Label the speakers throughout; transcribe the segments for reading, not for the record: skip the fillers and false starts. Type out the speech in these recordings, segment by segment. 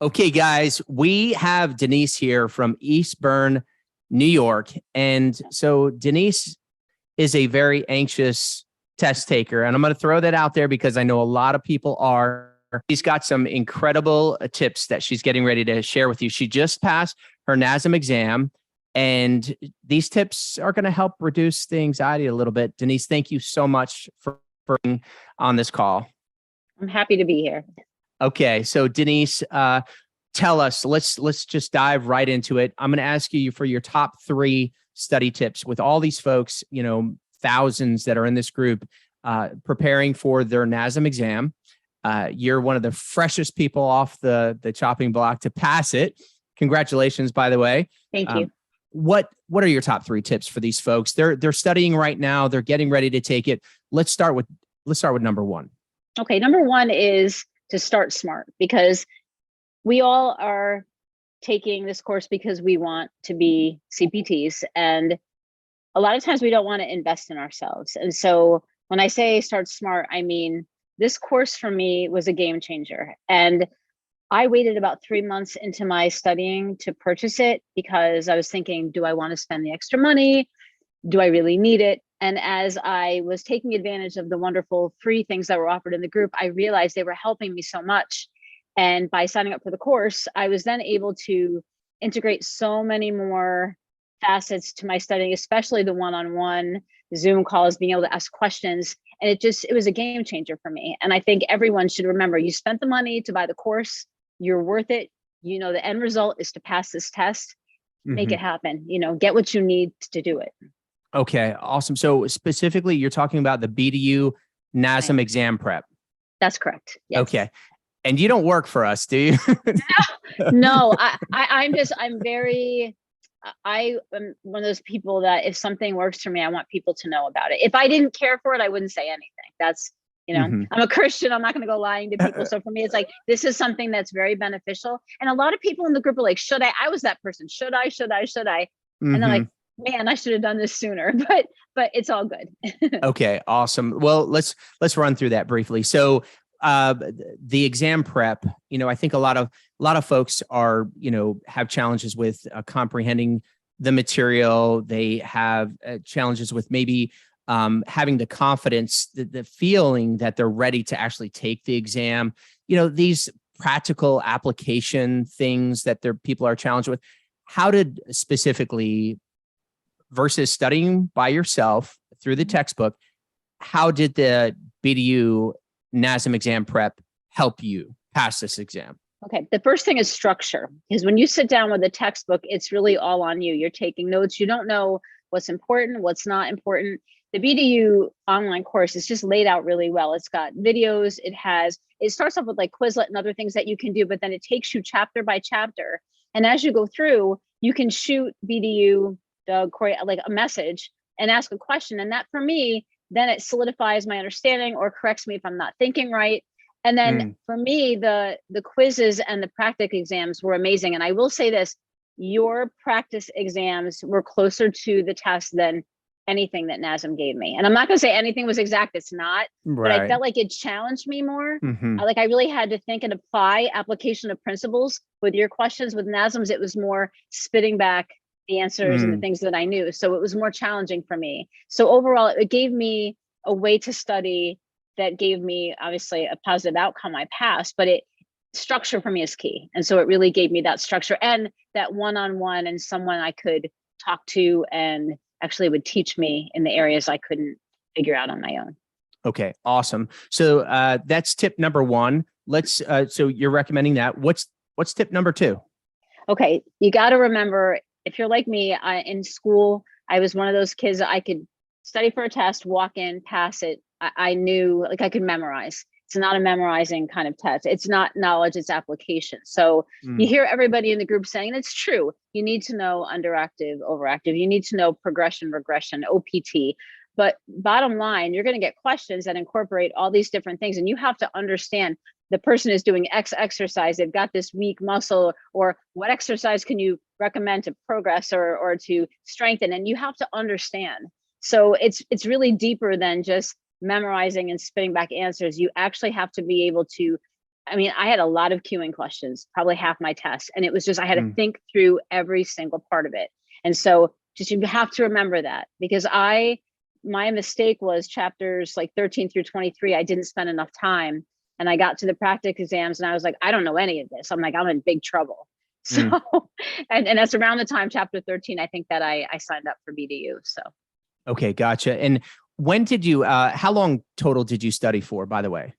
Speaker 1: Okay, guys, we have Denise here from Eastburn, New York. And so Denise is a very anxious test taker. And I'm going to throw that out there because I know a lot of people are. She's got some incredible tips that she's getting ready to share with you. She just passed her NASM exam, and these tips are going to help reduce the anxiety a little bit. Denise, thank you so much for being on this call.
Speaker 2: I'm happy to be here.
Speaker 1: Okay, so Denise, tell us. Let's just dive right into it. I'm going to ask you for your top 3 study tips with all these folks. Thousands that are in this group preparing for their NASM exam. You're one of the freshest people off the chopping block to pass it. Congratulations, by the way.
Speaker 2: Thank you.
Speaker 1: What are your top 3 tips for these folks? They're studying right now. They're getting ready to take it. Let's start with number 1.
Speaker 2: Okay, number 1 is to start smart, because we all are taking this course because we want to be CPTs, and a lot of times we don't want to invest in ourselves. And so when I say start smart, I mean, this course for me was a game changer. And I waited about 3 months into my studying to purchase it because I was thinking, do I want to spend the extra money? Do I really need it? And as I was taking advantage of the wonderful free things that were offered in the group, I realized they were helping me so much. And by signing up for the course, I was then able to integrate so many more facets to my studying, especially the one-on-one Zoom calls, being able to ask questions. And it was a game changer for me. And I think everyone should remember, you spent the money to buy the course, you're worth it. The end result is to pass this test, make it happen, get what you need to do it.
Speaker 1: Okay, awesome. So specifically, you're talking about the BDU NASM exam prep.
Speaker 2: That's correct. Yes.
Speaker 1: Okay. And you don't work for us, do you?
Speaker 2: No, I'm one of those people that if something works for me, I want people to know about it. If I didn't care for it, I wouldn't say anything. That's, I'm a Christian. I'm not going to go lying to people. So for me, it's like, this is something that's very beneficial. And a lot of people in the group are like, should I? I was that person. Should I? And they're like, man, I should have done this sooner, but it's all good.
Speaker 1: Okay, awesome. Well, let's run through that briefly. So the exam prep, I think a lot of folks are, have challenges with comprehending the material. They have challenges with maybe having the confidence, the feeling that they're ready to actually take the exam. These practical application things that people are challenged with. How did specifically, versus studying by yourself through the textbook, how did the BDU NASM exam prep help you pass this exam?
Speaker 2: Okay, the first thing is structure, because when you sit down with a textbook, it's really all on you. You're taking notes. You don't know what's important, what's not important. The BDU online course is just laid out really well. It's got videos. It starts off with like Quizlet and other things that you can do, but then it takes you chapter by chapter. And as you go through, you can shoot BDU, Doug, Corey, like a message and ask a question. And that for me, then it solidifies my understanding or corrects me if I'm not thinking right. And then for me, the quizzes and the practice exams were amazing. And I will say this, your practice exams were closer to the test than anything that NASM gave me. And I'm not going to say anything was exact. It's not, but I felt like it challenged me more. I really had to think and apply application of principles with your questions. With NASM's, it was more spitting back the answers and the things that I knew. So it was more challenging for me. So overall, it gave me a way to study that gave me obviously a positive outcome. I passed, but structure for me is key. And so it really gave me that structure and that one-on-one and someone I could talk to and actually would teach me in the areas I couldn't figure out on my own.
Speaker 1: Okay, awesome. So that's tip number 1. So you're recommending that. What's tip number 2?
Speaker 2: Okay, you got to remember, if you're like me, in school, I was one of those kids that I could study for a test, walk in, pass it. I knew, like, I could memorize. It's not a memorizing kind of test. It's not knowledge, it's application. So you hear everybody in the group saying, and it's true, you need to know underactive, overactive. You need to know progression, regression, OPT. But bottom line, you're going to get questions that incorporate all these different things. And you have to understand the person is doing X exercise, they've got this weak muscle, or what exercise can you recommend to progress or to strengthen? And you have to understand. So it's really deeper than just memorizing and spitting back answers. You actually have to be able to I mean, I had a lot of queuing questions, probably half my test. And it was just, I had to
Speaker 1: Mm,
Speaker 2: think through every single part of it. And so just, you have to remember that, because my mistake was chapters like 13 through 23. I didn't spend enough time, and I got to the practice exams and I was like, I don't know any of this. I'm like, I'm in big trouble. So,
Speaker 1: mm.
Speaker 2: and that's around the time, chapter 13, I think, that I signed up for BDU. So
Speaker 1: Okay, gotcha. And when did you, how long total did you study for, by the way?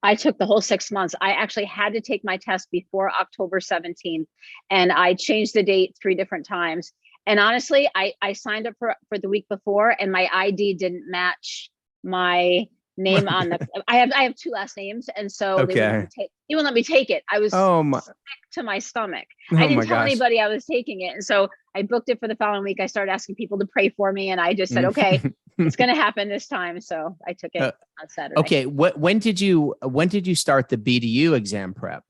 Speaker 2: I took the whole 6 months. I actually had to take my test before October 17th, and I changed the date 3 different times. And honestly, I signed up for the week before, and my ID didn't match my name on the. I have 2 last names, and so they wouldn't let
Speaker 1: Okay.
Speaker 2: me take. They wouldn't let me take it. I was
Speaker 1: Oh my,
Speaker 2: sick to my stomach. I
Speaker 1: oh
Speaker 2: didn't
Speaker 1: my
Speaker 2: tell
Speaker 1: gosh.
Speaker 2: anybody I was taking it, and so I booked it for the following week. I started asking people to pray for me, and I just said, okay,
Speaker 1: Mm.
Speaker 2: it's going to happen this time. So I took it
Speaker 1: Uh,
Speaker 2: on Saturday.
Speaker 1: okay. When did you start the BDU exam prep?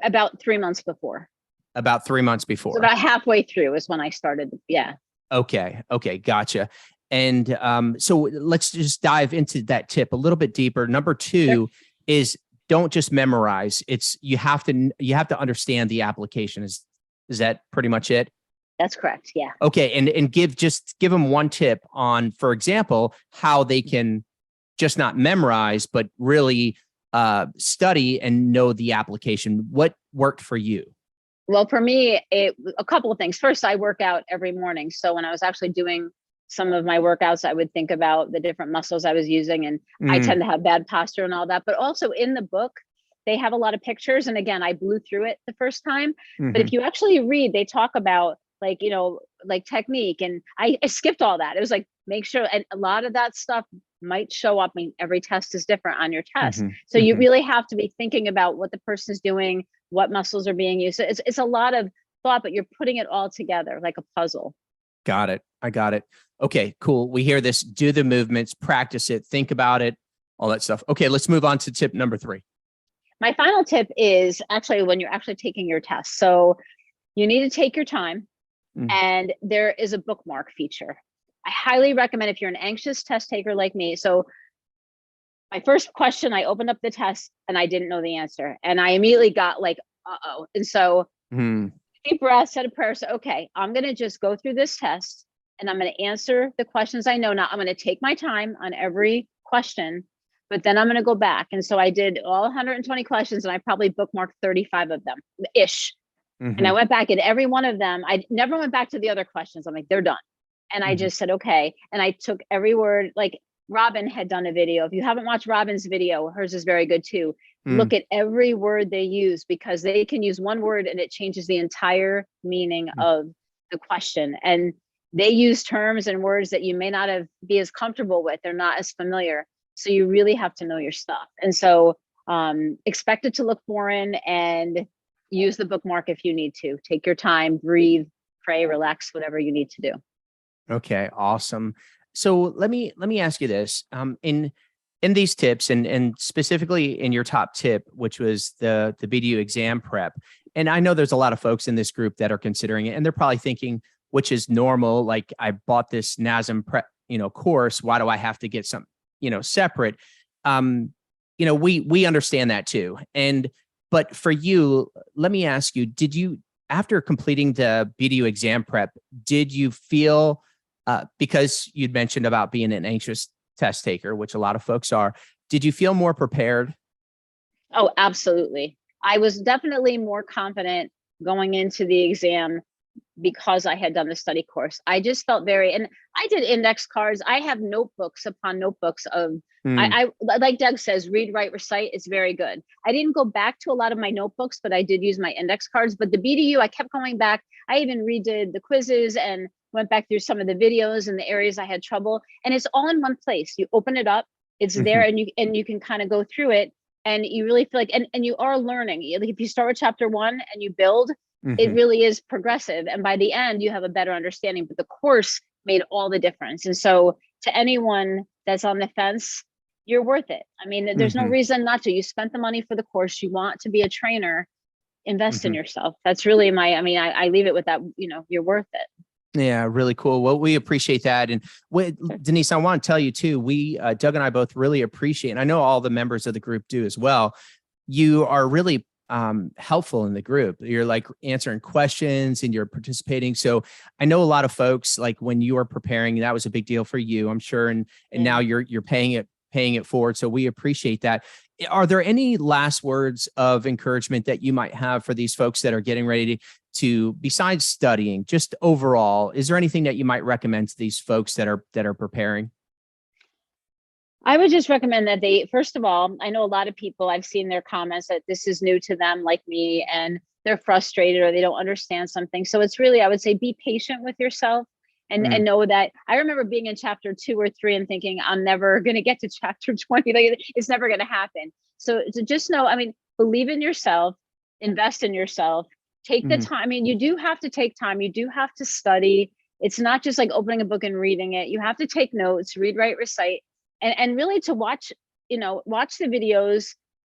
Speaker 2: About 3 months before.
Speaker 1: About 3 months
Speaker 2: So
Speaker 1: before.
Speaker 2: about halfway through is when I started. Yeah.
Speaker 1: Okay. Okay. Gotcha. And so let's just dive into that tip a little bit deeper. Number
Speaker 2: Sure.
Speaker 1: 2 is don't just memorize. It's you have to understand the application. Is that pretty much it?
Speaker 2: That's correct. Yeah.
Speaker 1: Okay. And give them one tip on, for example, how they can just not memorize, but really study and know the application. What worked for you?
Speaker 2: Well, for me, a couple of things. First, I work out every morning. So when I was actually doing some of my workouts, I would think about the different muscles I was using. And I
Speaker 1: Mm,
Speaker 2: tend to have bad posture and all that. But also in the book, they have a lot of pictures. And again, I blew through it the first time. But
Speaker 1: hmm
Speaker 2: if you actually read, they talk about, like, like technique. And I skipped all that. It was like, make sure. And a lot of that stuff might show up. I mean, every test is different on your test.
Speaker 1: hmm
Speaker 2: So you
Speaker 1: hmm
Speaker 2: really have to be thinking about what the person's doing, what muscles are being used. So it's a lot of thought, but you're putting it all together like a puzzle.
Speaker 1: Got it. I got it. Okay, cool. We hear this. Do the movements, practice it, think about it, all that stuff. Okay, let's move on to tip number 3.
Speaker 2: My final tip is actually when you're actually taking your test. So you need to take your time,
Speaker 1: Mm,
Speaker 2: and there is a bookmark feature. I highly recommend if you're an anxious test taker like me. So my first question, I opened up the test and I didn't know the answer. And I immediately got like, uh-oh. And so
Speaker 1: mm,
Speaker 2: deep breath, said a prayer. So, okay, I'm going to just go through this test and I'm going to answer the questions I know. Now I'm going to take my time on every question, but then I'm going to go back. And so I did all 120 questions and I probably bookmarked 35 of them ish. And I
Speaker 1: hmm
Speaker 2: went back and every one of them, I never went back to the other questions. I'm like, they're done. And I
Speaker 1: hmm
Speaker 2: just said, okay. And I took every word, like Robin had done a video. If you haven't watched Robin's video, hers is very good too.
Speaker 1: mm,
Speaker 2: Look at every word they use, because they can use one word and it changes the entire meaning
Speaker 1: mm,
Speaker 2: of the question. And they use terms and words that you may not have be as comfortable with. They're not as familiar. So you really have to know your stuff. And so expect it to look foreign, and use the bookmark if you need to. Take your time, breathe, pray, relax, whatever you need to do.
Speaker 1: Okay, awesome. So let me ask you this. In these tips, and specifically in your top tip, which was the BDU exam prep. And I know there's a lot of folks in this group that are considering it, and they're probably thinking, which is normal, like I bought this NASM prep, course. Why do I have to get some, separate? We understand that too. But for you, let me ask you, did you, after completing the BDU exam prep, did you feel, because you'd mentioned about being an anxious test taker, which a lot of folks are, did you feel more prepared?
Speaker 2: Oh, absolutely. I was definitely more confident going into the exam because I had done the study course. I just felt and I did index cards. I have notebooks upon notebooks of,
Speaker 1: Mm,
Speaker 2: I like Doug says, read, write, recite. It's very good. I didn't go back to a lot of my notebooks, but I did use my index cards. But the BDU, I kept going back. I even redid the quizzes and went back through some of the videos and the areas I had trouble. And it's all in one place. You open it up, it's there,
Speaker 1: mhm,
Speaker 2: and you can kind of go through it. And you really feel like, and you are learning. Like if you start with chapter 1 and you build, it
Speaker 1: mhm,
Speaker 2: really is progressive. And by the end, you have a better understanding. But the course made all the difference. And so to anyone that's on the fence, you're worth it. I mean, there's no
Speaker 1: mhm,
Speaker 2: reason not to. You spent the money for the course. You want to be a trainer, invest in
Speaker 1: mhm.
Speaker 2: yourself. That's really I leave it with that, you're worth it.
Speaker 1: Yeah, really cool. Well, we appreciate that. And Denise, I want to tell you too, Doug and I both really appreciate, and I know all the members of the group do as well. you are really helpful in the group. You're like answering questions and you're participating. So I know a lot of folks, like when you were preparing, that was a big deal for you, I'm sure. And now you're paying it forward. So we appreciate that. Are there any last words of encouragement that you might have for these folks that are getting ready to besides studying, just overall, is there anything that you might recommend to these folks that are preparing?
Speaker 2: I would just recommend that they, first of all, I know a lot of people, I've seen their comments that this is new to them, like me, and they're frustrated or they don't understand something. So it's really, I would say, be patient with yourself and know that. I remember being in chapter 2 or 3 and thinking, I'm never going to get to chapter 20. Like, it's never going to happen. So to just know, I mean, believe in yourself, invest in yourself, take the time. I mean, you do have to take time. You do have to study. It's not just like opening a book and reading it. You have to take notes, read, write, recite. And really to watch, watch the videos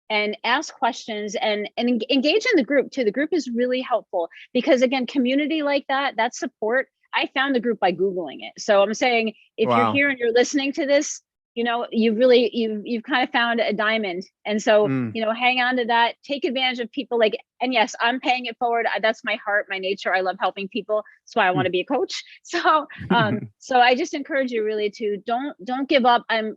Speaker 2: and ask questions and engage in the group too. The group is really helpful because, again, community like that support, I found the group by Googling it. So I'm saying, if you're here and you're listening to this, you've kind of found a diamond. And so, hang on to that, take advantage of people like, and yes, I'm paying it forward. That's my heart, my nature. I love helping people. That's why I want to be a coach. So, so I just encourage you really to don't give up. I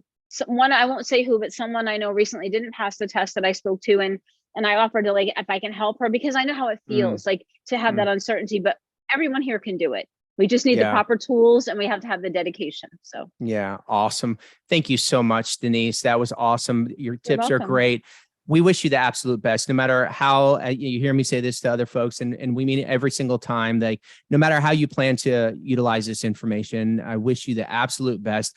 Speaker 2: won't say who, but someone I know recently didn't pass the test that I spoke to. And I offered to, like, if I can help her, because I know how it feels like to have that uncertainty, but everyone here can do it. We just need the proper tools and we have to have the dedication. So
Speaker 1: yeah, awesome. Thank you so much, Denise. That was awesome. Your tips are great. We wish you the absolute best, no matter how you hear me say this to other folks, and we mean it every single time. Like, no matter how you plan to utilize this information, I wish you the absolute best.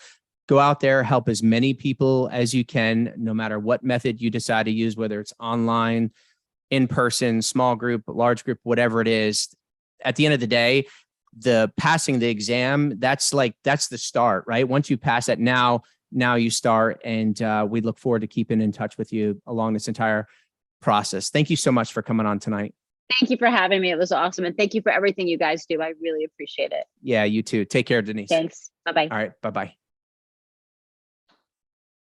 Speaker 1: Go out there, help as many people as you can, no matter what method you decide to use, whether it's online, in person, small group, large group, whatever it is. At the end of the day, the passing the exam, that's the start, right? Once you pass that, now you start, and we look forward to keeping in touch with you along this entire process. Thank you so much for coming on tonight.
Speaker 2: Thank you for having me. It was awesome. And thank you for everything you guys do. I really appreciate it.
Speaker 1: Yeah, you too. Take care, Denise.
Speaker 2: Thanks. Bye-bye.
Speaker 1: All right. Bye-bye.